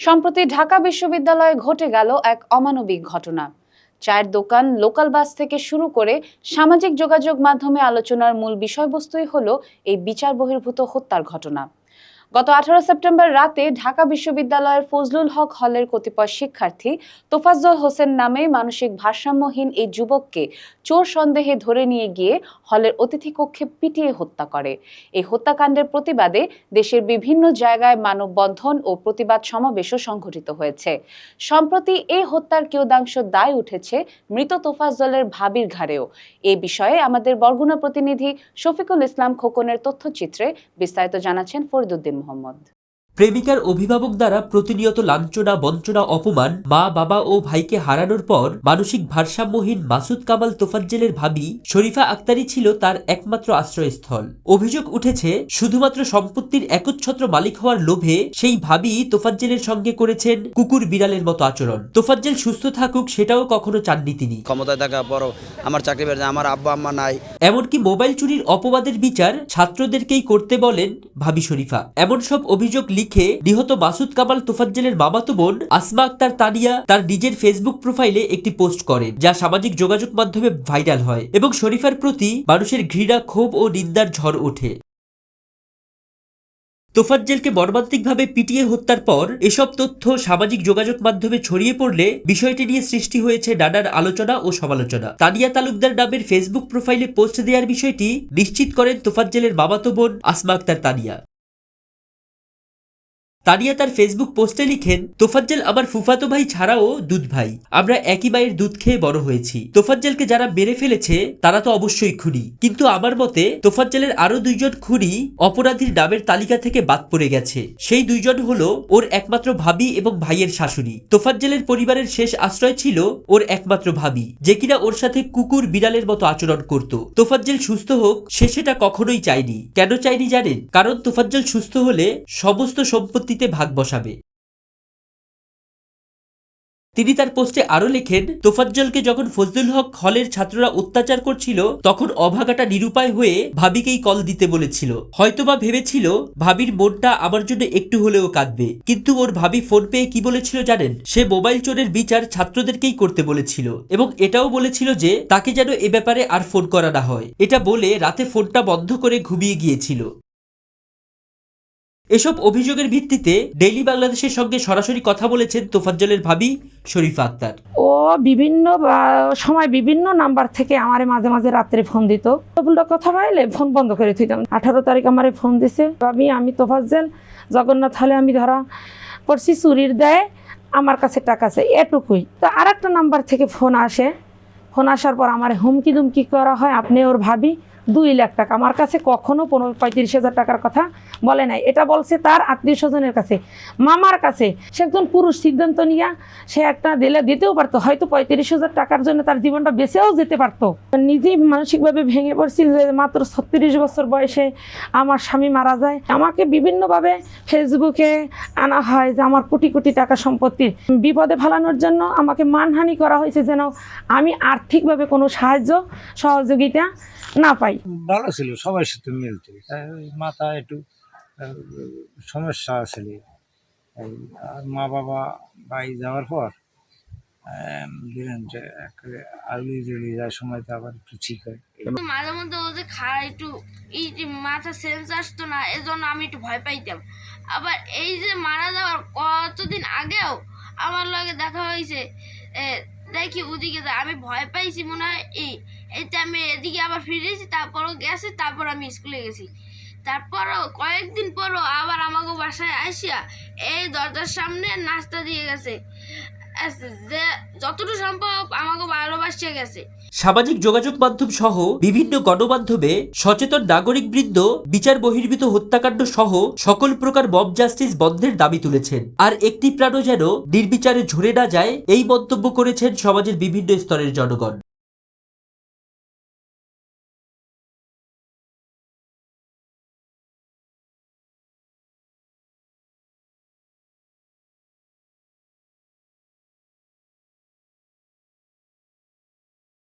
সম্প্রতি ঢাকা বিশ্ববিদ্যালয়ে ঘটে গেল এক অমানবিক ঘটনা। চায়ের দোকান, লোকাল বাস থেকে শুরু করে সামাজিক যোগাযোগ মাধ্যমে আলোচনার মূল বিষয়বস্তুই হলো এই বিচার বহির্ভূত হত্যার ঘটনা। গত 18 সেপ্টেম্বর রাতে ঢাকা বিশ্ববিদ্যালয়ের ফজলুল হক হলের কতিপয় শিক্ষার্থী তোফাজ্জল হোসেন নামে মানসিক ভারসাম্যহীন এই যুবককে চোর সন্দেহে ধরে নিয়ে গিয়ে হলের অতিথি কক্ষে পিটিয়ে হত্যা করে। এই হত্যাকাণ্ডের প্রতিবাদে দেশের বিভিন্ন জায়গায় মানববন্ধন ও প্রতিবাদ সমাবেশও সংঘটিত হয়েছে। সম্প্রতি এই হত্যার কিয়দাংশ দায় উঠেছে মৃত তোফাজ্জলের ভাবির ঘাড়েও। এই বিষয়ে আমাদের বরগুনা প্রতিনিধি শফিকুল ইসলাম খোকনের তথ্যচিত্রে বিস্তারিত জানাচ্ছেন ফরিদুদ্দিন মোহাম্মদ। প্রেমিকার অভিভাবক দ্বারা প্রতিনিয়ত লাঞ্ছনা, বঞ্চনা, অপমান, মা বাবা ও ভাইকে হারানোর পর মানসিক ভারসাম্যহীন মাসুদ কামাল তোফাজ্জলের ভাবি শরীফা আক্তারি ছিল তার একমাত্র আশ্রয়স্থল। অভিযোগ উঠেছে শুধুমাত্র সম্পত্তির একচ্ছত্র মালিক হওয়ার লোভে সেই ভাবি তোফাজ্জলের সঙ্গে করেছেন কুকুর বিড়ালের মতো আচরণ। তোফাজ্জল সুস্থ থাকুক সেটাও কখনো চাননি তিনি। ক্ষমতায় থাকা বড় আমার চাকরি বেড়ে আমার আব্বা আম্মা নাই। এমনকি মোবাইল চুরির অপবাদের বিচার ছাত্রদেরকেই করতে বলেন ভাবি শরীফা। এমন সব অভিযোগ লিখে নিহত মাসুদ কামাল তোফাজ্জলের মামাতো বোন আসমা আক্তার তানিয়া তার নিজের ফেসবুক প্রোফাইলে একটি পোস্ট করেন, যা সামাজিক যোগাযোগ মাধ্যমে ভাইরাল হয় এবং শরীফার প্রতি মানুষের ঘৃণা, ক্ষোভ ও নিন্দার ঝড় ওঠে। তোফাজ্জলকে মর্মান্তিকভাবে পিটিয়ে হত্যার পর এসব তথ্য সামাজিক যোগাযোগ মাধ্যমে ছড়িয়ে পড়লে বিষয়টি নিয়ে সৃষ্টি হয়েছে নানান আলোচনা ও সমালোচনা। তানিয়া তালুকদার নামের ফেসবুক প্রোফাইলে পোস্ট দেওয়ার বিষয়টি নিশ্চিত করেন তোফাজ্জলের মামাতো বোন আসমা আক্তার তানিয়া। তানিয়া তার ফেসবুক পোস্টে লিখেন, তোফাজ্জল আমার ফুফাতো ভাই ছাড়াও দুধ ভাই। আমরা একই মায়ের দুধ খেয়ে বড় হয়েছি। তোফাজ্জলকে যারা মেরে ফেলেছে তারা তো অবশ্যই খুনি, কিন্তু আমার মতে তোফাজ্জলের আরো দুইজন খুনি অপরাধীর নামের তালিকা থেকে বাদ পড়ে গেছে। সেই দুইজন হলো ওর একমাত্র ভাবি এবং ভাইয়ের শাশুড়ি। তোফাজ্জলের পরিবারের শেষ আশ্রয় ছিল ওর একমাত্র ভাবি, যে কিনা ওর সাথে কুকুর বিড়ালের মতো আচরণ করত। তোফাজ্জল সুস্থ হোক সে সেটা কখনোই চায়নি। কেন চায়নি জানেন? কারণ তোফাজ্জল সুস্থ হলে সমস্ত সম্পত্তি ভাগ বসাবে। তিনি তার পোস্টে আরো লেখেন, তোফাজ্জলকে যখন ফজলুল হক হলের ছাত্ররা অত্যাচার করছিল তখন অভাগাটা নিরুপায় হয়ে ভাবিকেই কল দিতে বলেছিল। হয়তোবা ভেবেছিল ভাবির মনটা আমার জন্য একটু হলেও কাঁদবে, কিন্তু ওর ভাবি ফোন পেয়ে কি বলেছিল জানেন? সে মোবাইল চোরের বিচার ছাত্রদেরকেই করতে বলেছিল এবং এটাও বলেছিল যে তাকে যেন এ ব্যাপারে আর ফোন করা না হয়। এটা বলে রাতে ফোনটা বন্ধ করে ঘুমিয়ে গিয়েছিল। এসব অভিযোগের ভিত্তিতে ডেইলি বাংলাদেশের সঙ্গে সরাসরি কথা বলেছেন তোফাজ্জলের ভাবি শরীফা আক্তার। ও বিভিন্ন সময় বিভিন্ন নাম্বার থেকে আমারে মাঝে মাঝে রাত্রে ফোন দিত। উল্টো কথা বলে ফোন বন্ধ করে দিতাম। 18 তারিখ আমারে ফোন দিছে, ভাবি আমি তোফাজ্জল জগন্নাথ হলে আমি ধরা পড়ছি, চুরির দেয় আমার কাছে টাকা আছে, এটুকুই। তো আর একটা নাম্বার থেকে ফোন আসে। ফোন আসার পর আমার হুমকি দুমকি করা হয়, আপনি ওর ভাবি 2 লাখ টাকা। আমার কাছে কখনো 35,000 টাকার কথা বলে নাই। এটা বলছে তার আত্মীয় স্বজনের কাছে, মামার কাছে। সে একজন পুরুষ, সিদ্ধান্ত নিয়ে সে একটা দিতেও পারতো, হয়তো 35,000 টাকার জন্য তার জীবনটা বেঁচেও যেতে পারতো। নিজেই মানসিকভাবে ভেঙে পড়ছি যে মাত্র 36 বছর বয়সে আমার স্বামী মারা যায়। আমাকে বিভিন্নভাবে ফেসবুকে আনা হয় যে আমার কোটি কোটি টাকা সম্পত্তি বিপদে ফেলানোর জন্য আমাকে মানহানি করা হয়েছে, যেন আমি আর্থিকভাবে কোনো সাহায্য সহযোগিতা না পাই। ভালো ছিল, সবার সাথে মিলতে। মাথা একটু সমস্যা আছিল, আর মা বাবা ভাই যাওয়ার পর দিলেন যে আলু জুলি যাওয়ার সময় তো আবার একটু ঠিক হয়। মাঝে মধ্যে ও যে খায় একটু এই মাথা সেন্স আসতো না, এজন্য আমি একটু ভয় পাইতাম। আবার এই যে মারা যাওয়ার কতদিন আগেও আমার লগে দেখা হয়েছে, দেখি ওদিকে আমি ভয় পাইছি মনে হয়। এইটা আমি এদিকে আবার ফিরেছি, তারপরও গেছি, তারপর আমি স্কুলে গেছি। তারপরও কয়েকদিন পরও আবার আমাকে বাসায় আসিয়া এই দরজার সামনে নাস্তা দিয়ে গেছে, যে যতটুকু সম্ভব আমাকে ভালোবাসিয়ে গেছে। সামাজিক যোগাযোগ মাধ্যম সহ বিভিন্ন গণমাধ্যমে সচেতন নাগরিকবৃন্দ বিচার বহির্ভূত হত্যাকাণ্ড সহ সকল প্রকার মব জাস্টিস বন্ধের দাবি তুলেছেন। আর একটি প্রাণও যেন নির্বিচারে ঝরে না যায় এই মন্তব্য করেছেন সমাজের বিভিন্ন স্তরের জনগণ।